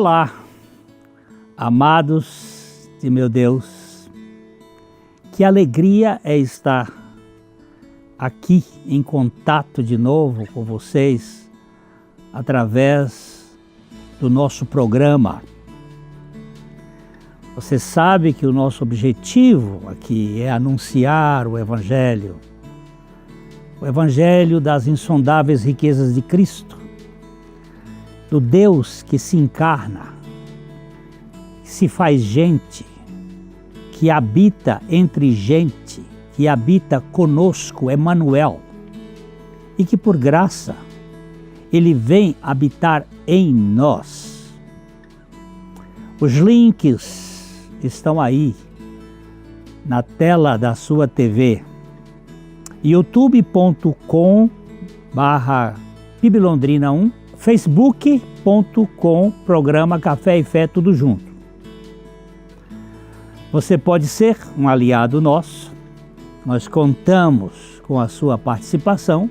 Olá, amados de meu Deus, que alegria é estar aqui em contato de novo com vocês através do nosso programa. Você sabe que o nosso objetivo aqui é anunciar o Evangelho das insondáveis riquezas de Cristo, do Deus que se encarna, que se faz gente, que habita entre gente, que habita conosco, Emmanuel, e que por graça Ele vem habitar em nós. Os links estão aí na tela da sua TV, youtube.com/PIBLondrina1, facebook.com, programa Café e Fé, tudo junto. Você pode ser um aliado nosso, nós contamos com a sua participação,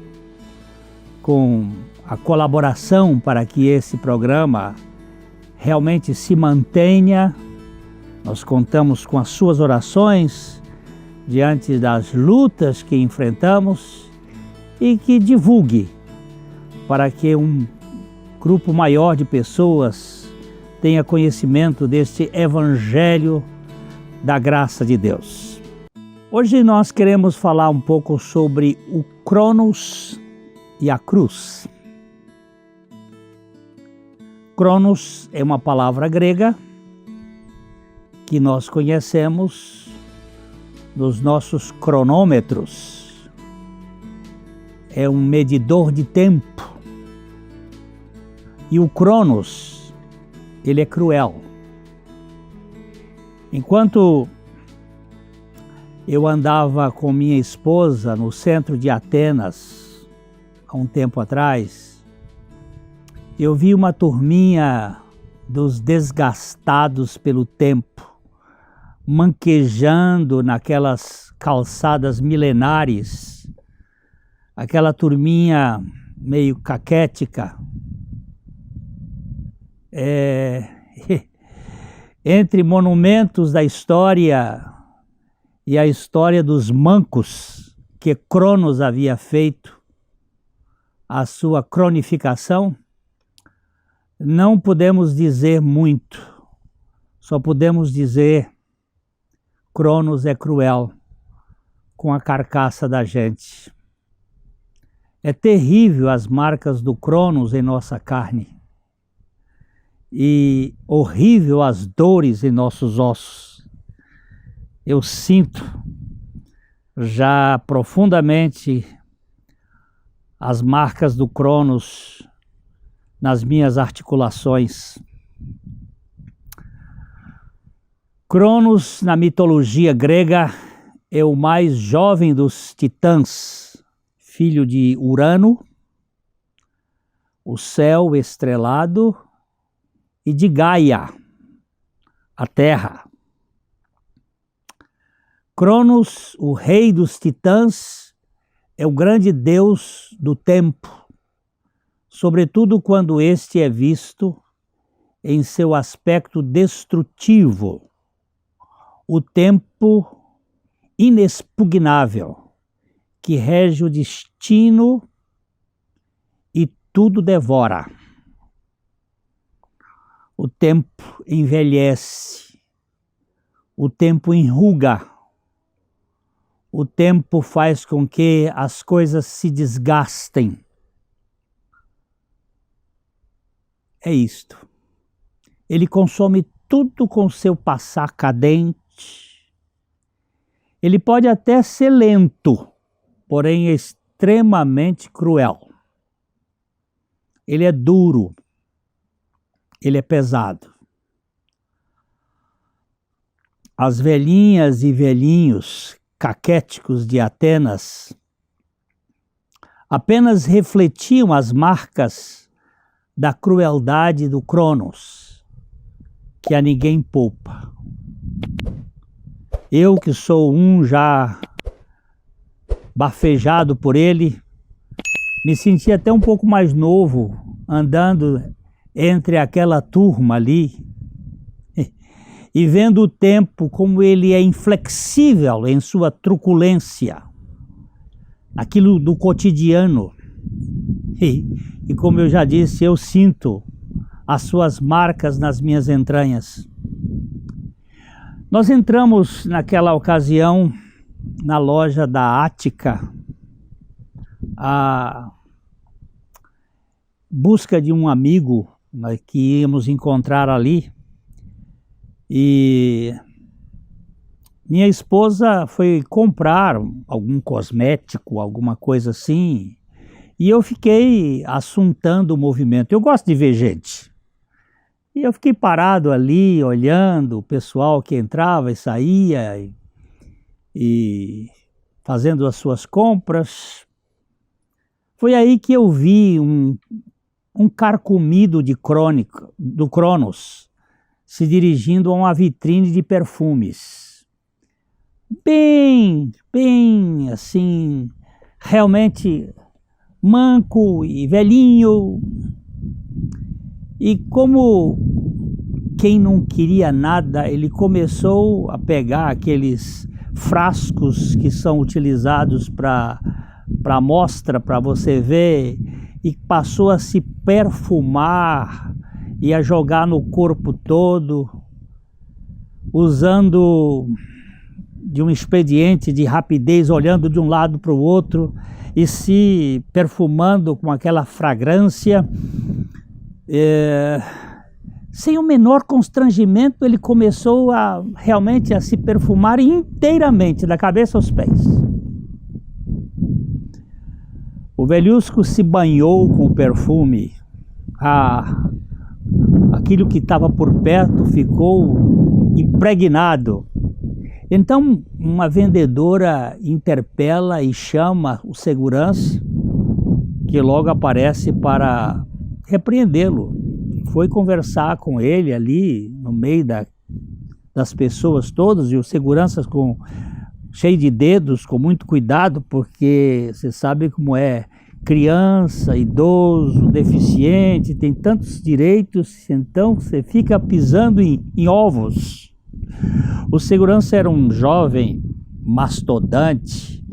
com a colaboração para que esse programa realmente se mantenha. Nós contamos com as suas orações diante das lutas que enfrentamos e que divulgue para que um grupo maior de pessoas tenha conhecimento deste Evangelho da graça de Deus. Hoje nós queremos falar um pouco sobre o Cronos e a cruz. Cronos é uma palavra grega que nós conhecemos nos nossos cronômetros. É um medidor de tempo. E o Cronos, ele é cruel. Enquanto eu andava com minha esposa no centro de Atenas, há um tempo atrás, eu vi uma turminha dos desgastados pelo tempo, manquejando naquelas calçadas milenares, aquela turminha meio caquética, entre monumentos da história e a história dos mancos que Cronos havia feito, a sua cronificação, não podemos dizer muito, só podemos dizer: Cronos é cruel com a carcaça da gente. É terrível as marcas do Cronos em nossa carne. E horrível as dores em nossos ossos. Eu sinto já profundamente as marcas do Cronos nas minhas articulações. Cronos, na mitologia grega, é o mais jovem dos titãs, filho de Urano, o céu estrelado, e de Gaia, a terra. Cronos, o rei dos titãs, é o grande deus do tempo, sobretudo quando este é visto em seu aspecto destrutivo, o tempo inexpugnável, que rege o destino e tudo devora. O tempo envelhece, o tempo enruga, o tempo faz com que as coisas se desgastem. É isto. Ele consome tudo com seu passar cadente. Ele pode até ser lento, porém é extremamente cruel. Ele é duro. Ele é pesado. As velhinhas e velhinhos caquéticos de Atenas apenas refletiam as marcas da crueldade do Cronos, que a ninguém poupa. Eu, que sou um já bafejado por ele, me senti até um pouco mais novo, andando entre aquela turma ali e vendo o tempo como ele é inflexível em sua truculência, aquilo do cotidiano. E como eu já disse, eu sinto as suas marcas nas minhas entranhas. Nós entramos naquela ocasião na loja da Ática, a busca de um amigo, né, que íamos encontrar ali, e minha esposa foi comprar algum cosmético, alguma coisa assim, e eu fiquei assuntando o movimento. Eu gosto de ver gente. E eu fiquei parado ali, olhando o pessoal que entrava e saía, e fazendo as suas compras. Foi aí que eu vi um carcomido do Cronos se dirigindo a uma vitrine de perfumes. Bem assim, realmente manco e velhinho. E como quem não queria nada, ele começou a pegar aqueles frascos que são utilizados para amostra, para você ver, e passou a se perfumar e a jogar no corpo todo, usando de um expediente de rapidez, olhando de um lado para o outro e se perfumando com aquela fragrância. Sem o menor constrangimento, ele começou realmente a se perfumar inteiramente, da cabeça aos pés. O velhusco se banhou com o perfume. Aquilo que estava por perto ficou impregnado. Então, uma vendedora interpela e chama o segurança, que logo aparece para repreendê-lo. Foi conversar com ele ali no meio das pessoas todas, e os seguranças cheio de dedos, com muito cuidado, porque você sabe como é, criança, idoso, deficiente, tem tantos direitos, então você fica pisando em ovos. O segurança era um jovem mastodante,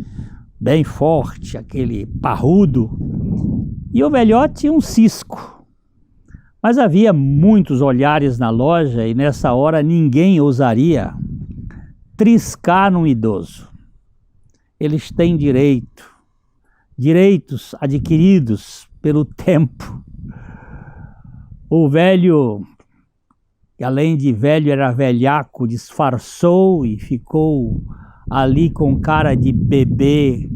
bem forte, aquele parrudo, e o velhote um cisco. Mas havia muitos olhares na loja e nessa hora ninguém ousaria triscar num idoso. Eles têm direitos adquiridos pelo tempo. O velho, além de velho, era velhaco, disfarçou e ficou ali com cara de bebê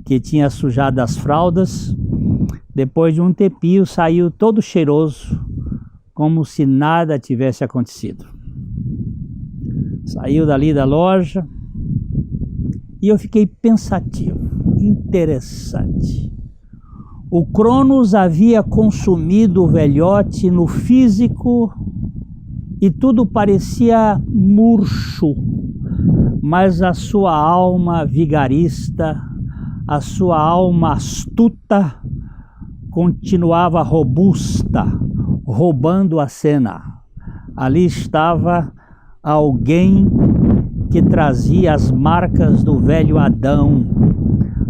que tinha sujado as fraldas. Depois de um tempinho saiu todo cheiroso, como se nada tivesse acontecido. Saiu dali da loja e eu fiquei pensativo, interessante. O Cronos havia consumido o velhote no físico e tudo parecia murcho, mas a sua alma vigarista, a sua alma astuta, continuava robusta, roubando a cena. Ali estava alguém que trazia as marcas do velho Adão,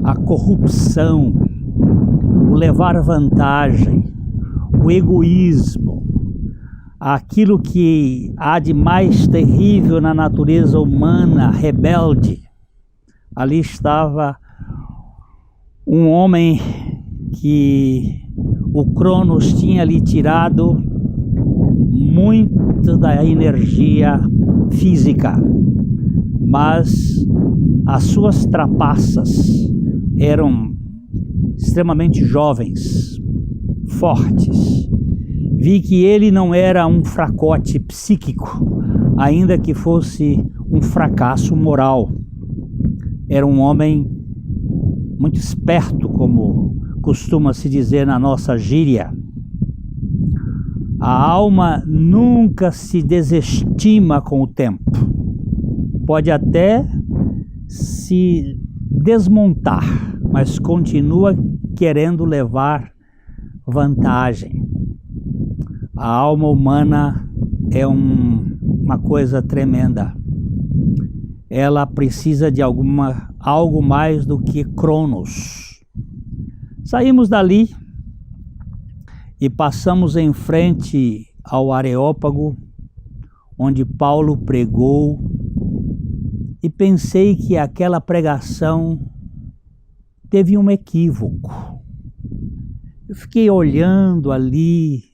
a corrupção, o levar vantagem, o egoísmo, aquilo que há de mais terrível na natureza humana, rebelde. Ali estava um homem que o Cronos tinha lhe tirado muito da energia física, mas as suas trapaças eram extremamente jovens, fortes. Vi que ele não era um fracote psíquico, ainda que fosse um fracasso moral. Era um homem muito esperto, como costuma se dizer na nossa gíria. A alma nunca se desestima com o tempo. Pode até se desmontar, mas continua querendo levar vantagem. A alma humana é uma coisa tremenda. Ela precisa de algo mais do que Cronos. Saímos dali e passamos em frente ao Areópago, onde Paulo pregou, e pensei que aquela pregação teve um equívoco. Eu fiquei olhando ali,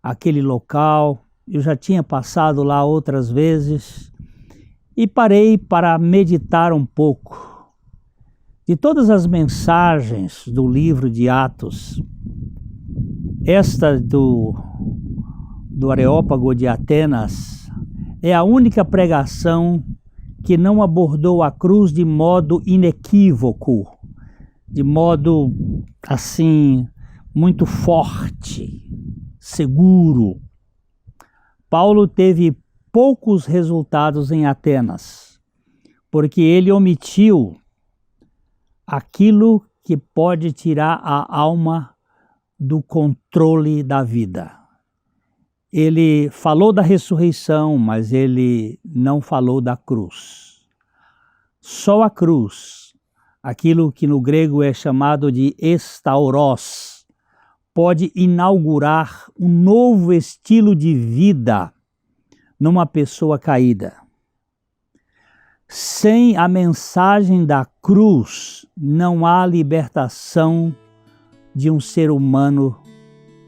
aquele local, eu já tinha passado lá outras vezes, e parei para meditar um pouco. De todas as mensagens do livro de Atos, esta do Areópago de Atenas é a única pregação que não abordou a cruz de modo inequívoco, de modo assim muito forte, seguro. Paulo teve poucos resultados em Atenas, porque ele omitiu aquilo que pode tirar a alma do controle da vida. Ele falou da ressurreição, mas ele não falou da cruz. Só a cruz, aquilo que no grego é chamado de estauros, pode inaugurar um novo estilo de vida numa pessoa caída. Sem a mensagem da cruz, não há libertação de um ser humano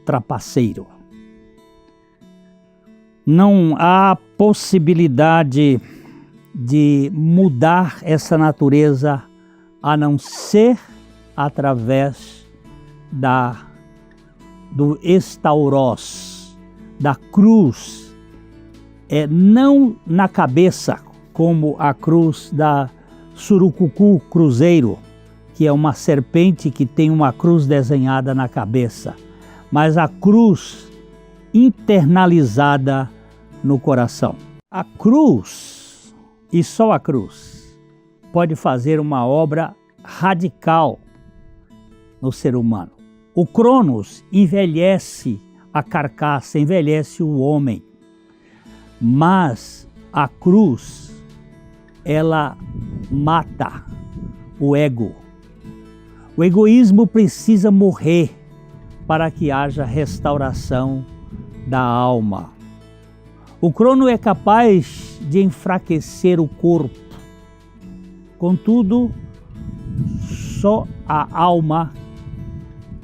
trapaceiro. Não há possibilidade de mudar essa natureza a não ser através do estauros, da cruz, não na cabeça, como a cruz da Surucucu Cruzeiro, que é uma serpente que tem uma cruz desenhada na cabeça, mas a cruz internalizada no coração. A cruz, e só a cruz, pode fazer uma obra radical no ser humano. O Cronos envelhece a carcaça, envelhece o homem, mas a cruz, ela mata o ego. O egoísmo precisa morrer para que haja restauração da alma. O crono é capaz de enfraquecer o corpo. Contudo, só a alma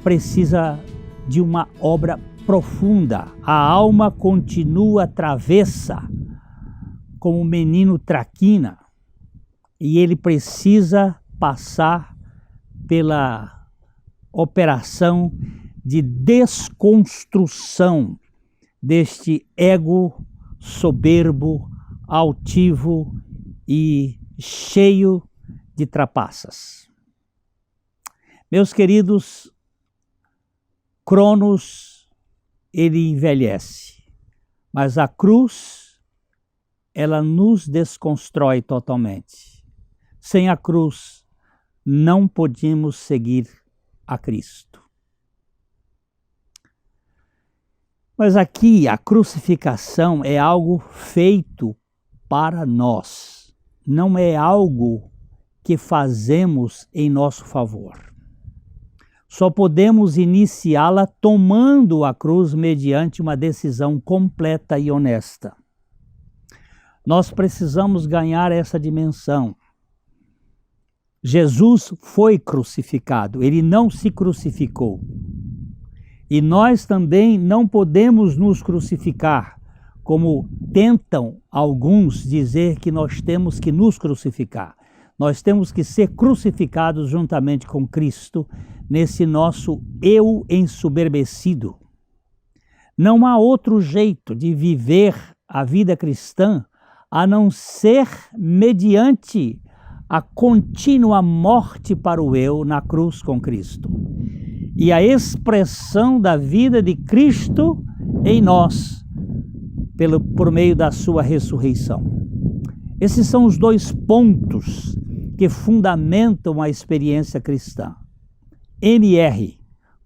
precisa de uma obra profunda. A alma continua travessa, como o menino traquina, e ele precisa passar pela operação de desconstrução deste ego soberbo, altivo e cheio de trapaças. Meus queridos, Cronos, ele envelhece, mas a cruz, ela nos desconstrói totalmente. Sem a cruz, não podemos seguir a Cristo. Mas aqui a crucificação é algo feito para nós, não é algo que fazemos em nosso favor. Só podemos iniciá-la tomando a cruz mediante uma decisão completa e honesta. Nós precisamos ganhar essa dimensão. Jesus foi crucificado, ele não se crucificou. E nós também não podemos nos crucificar, como tentam alguns dizer que nós temos que nos crucificar. Nós temos que ser crucificados juntamente com Cristo nesse nosso eu ensoberbecido. Não há outro jeito de viver a vida cristã a não ser mediante a contínua morte para o eu na cruz com Cristo. E a expressão da vida de Cristo em nós, por meio da sua ressurreição. Esses são os dois pontos que fundamentam a experiência cristã. MR,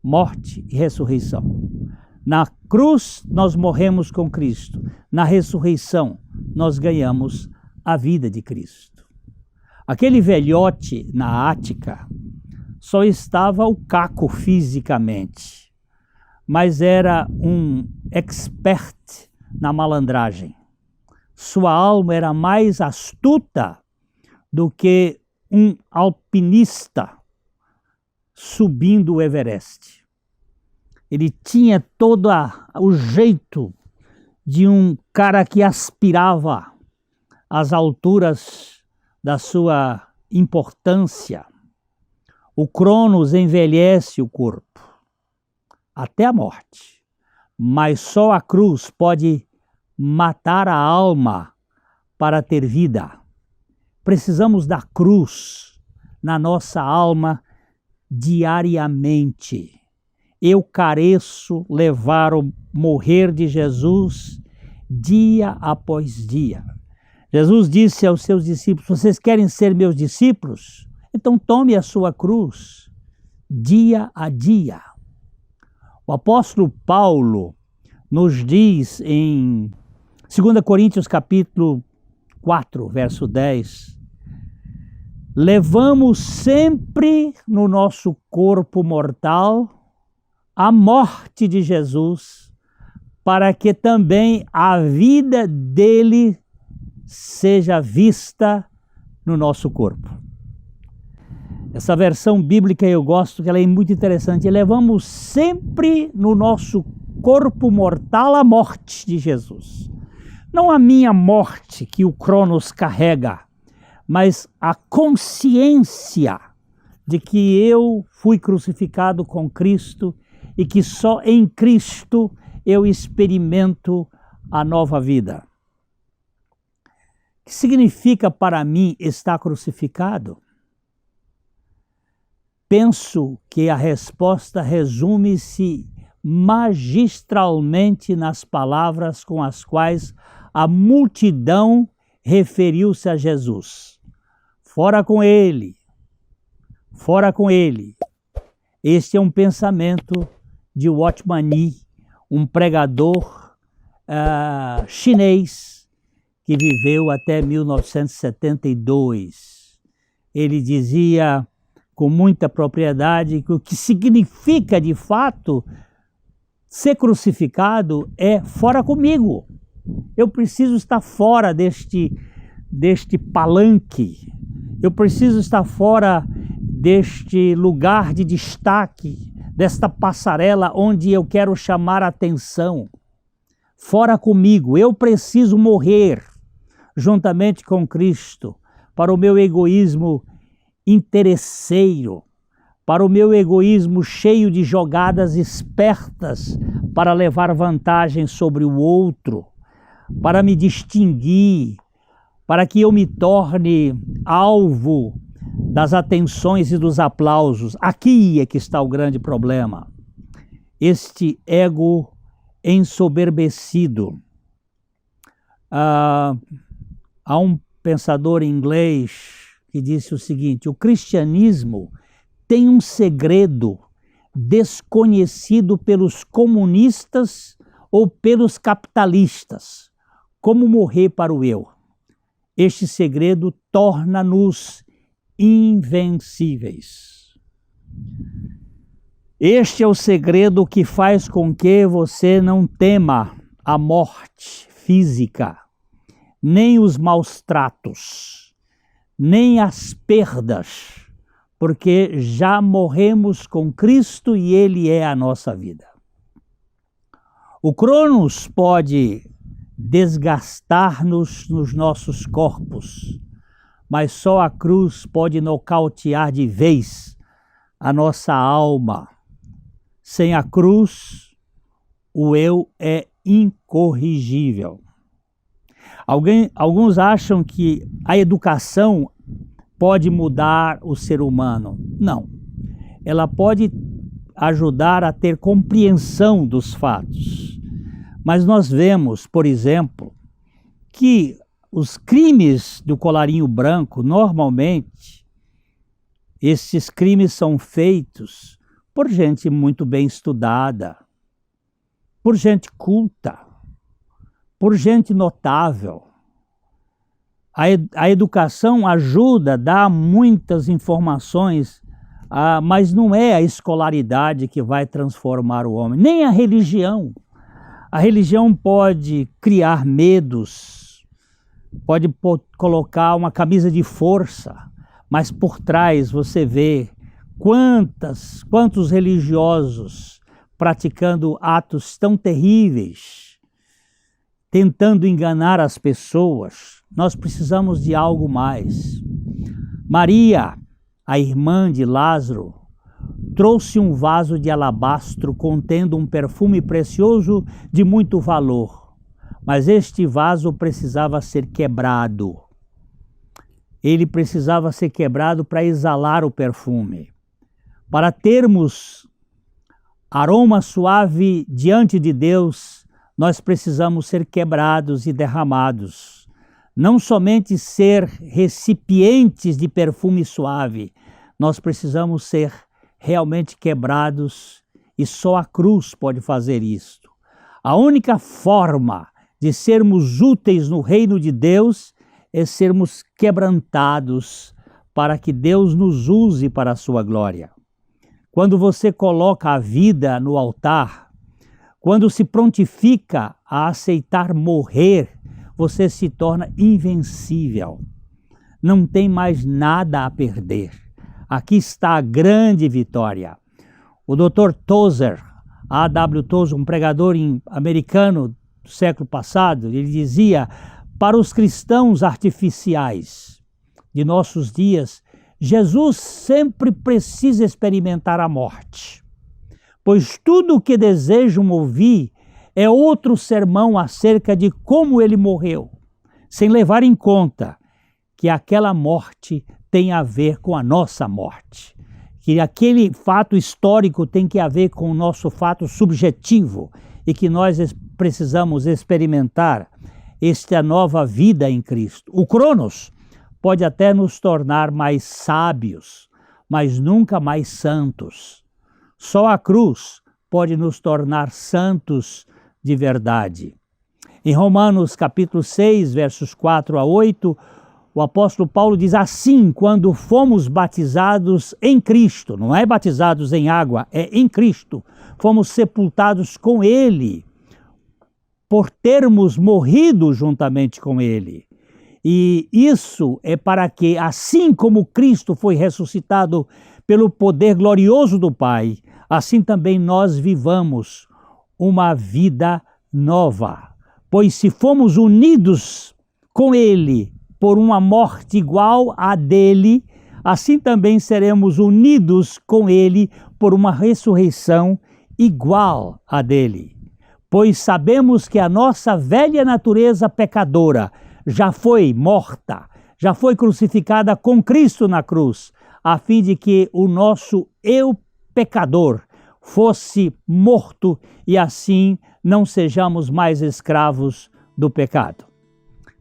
morte e ressurreição. Na cruz nós morremos com Cristo. Na ressurreição nós ganhamos a vida de Cristo. Aquele velhote na Ática só estava o caco fisicamente, mas era um expert na malandragem. Sua alma era mais astuta do que um alpinista subindo o Everest. Ele tinha todo o jeito de um cara que aspirava às alturas da sua importância. O Cronos envelhece o corpo até a morte, mas só a cruz pode matar a alma para ter vida. Precisamos da cruz na nossa alma diariamente. Eu careço levar o morrer de Jesus dia após dia. Jesus disse aos seus discípulos: vocês querem ser meus discípulos? Então tome a sua cruz dia a dia. O apóstolo Paulo nos diz em 2 Coríntios capítulo 4, verso 10, levamos sempre no nosso corpo mortal a morte de Jesus, para que também a vida dele seja vista no nosso corpo. Essa versão bíblica eu gosto, que ela é muito interessante. Levamos sempre no nosso corpo mortal a morte de Jesus. Não a minha morte que o Cronos carrega, mas a consciência de que eu fui crucificado com Cristo e que só em Cristo eu experimento a nova vida. O que significa para mim estar crucificado? Penso que a resposta resume-se magistralmente nas palavras com as quais a multidão referiu-se a Jesus. Fora com ele, fora com ele. Este é um pensamento de Watchman Nee, um pregador chinês que viveu até 1972. Ele dizia com muita propriedade que o que significa de fato ser crucificado é fora comigo. Eu preciso estar fora deste palanque. Eu preciso estar fora deste lugar de destaque, desta passarela onde eu quero chamar a atenção. Fora comigo. Eu preciso morrer juntamente com Cristo para o meu egoísmo interesseiro, para o meu egoísmo cheio de jogadas espertas para levar vantagem sobre o outro, para me distinguir, para que eu me torne alvo das atenções e dos aplausos. Aqui é que está o grande problema. Este ego ensoberbecido. Há um pensador inglês que disse o seguinte: o cristianismo tem um segredo desconhecido pelos comunistas ou pelos capitalistas: como morrer para o eu. Este segredo torna-nos invencíveis. Este é o segredo que faz com que você não tema a morte física, nem os maus tratos, nem as perdas, porque já morremos com Cristo e Ele é a nossa vida. O Cronos pode desgastar-nos nos nossos corpos, mas só a cruz pode nocautear de vez a nossa alma. Sem a cruz, o eu é incorrigível. Alguns acham que a educação pode mudar o ser humano. Não. Ela pode ajudar a ter compreensão dos fatos. Mas nós vemos, por exemplo, que os crimes do colarinho branco, normalmente, esses crimes são feitos por gente muito bem estudada, por gente por gente notável. A educação ajuda, dá muitas informações, mas não é a escolaridade que vai transformar o homem, nem a religião. A religião pode criar medos, pode colocar uma camisa de força, mas por trás você vê quantos religiosos praticando atos tão terríveis, tentando enganar as pessoas. Nós precisamos de algo mais. Maria, a irmã de Lázaro, trouxe um vaso de alabastro contendo um perfume precioso de muito valor, mas este vaso precisava ser quebrado. Ele precisava ser quebrado para exalar o perfume. Para termos aroma suave diante de Deus, nós precisamos ser quebrados e derramados. Não somente ser recipientes de perfume suave, nós precisamos ser realmente quebrados, e só a cruz pode fazer isto. A única forma de sermos úteis no reino de Deus é sermos quebrantados para que Deus nos use para a sua glória. Quando você coloca a vida no altar, quando se prontifica a aceitar morrer, você se torna invencível. Não tem mais nada a perder. Aqui está a grande vitória. O Dr. Tozer, A.W. Tozer, um pregador americano do século passado, ele dizia: para os cristãos artificiais de nossos dias, Jesus sempre precisa experimentar a morte, pois tudo o que desejam ouvir é outro sermão acerca de como ele morreu, sem levar em conta que aquela morte tem a ver com a nossa morte, que aquele fato histórico tem que ver com o nosso fato subjetivo e que nós precisamos experimentar esta nova vida em Cristo. O Cronos pode até nos tornar mais sábios, mas nunca mais santos. Só a cruz pode nos tornar santos de verdade. Em Romanos capítulo 6, versos 4 a 8, o apóstolo Paulo diz assim: quando fomos batizados em Cristo, não é batizados em água, é em Cristo, fomos sepultados com Ele, por termos morrido juntamente com Ele. E isso é para que, assim como Cristo foi ressuscitado pelo poder glorioso do Pai, assim também nós vivamos uma vida nova. Pois se fomos unidos com Ele por uma morte igual à dele, assim também seremos unidos com Ele por uma ressurreição igual à dele. Pois sabemos que a nossa velha natureza pecadora já foi morta, já foi crucificada com Cristo na cruz, a fim de que o nosso eu pecador fosse morto e assim não sejamos mais escravos do pecado.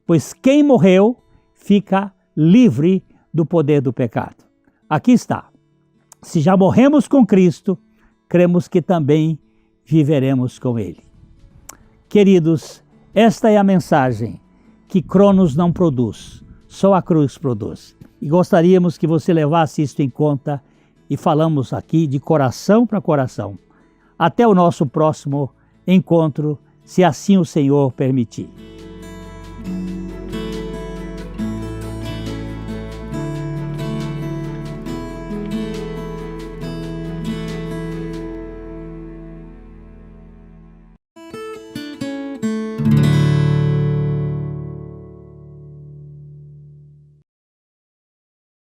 Pois quem morreu fica livre do poder do pecado. Aqui está. Se já morremos com Cristo, cremos que também viveremos com Ele. Queridos, esta é a mensagem que Cronos não produz, só a cruz produz. E gostaríamos que você levasse isto em conta e falamos aqui de coração para coração. Até o nosso próximo encontro, se assim o Senhor permitir.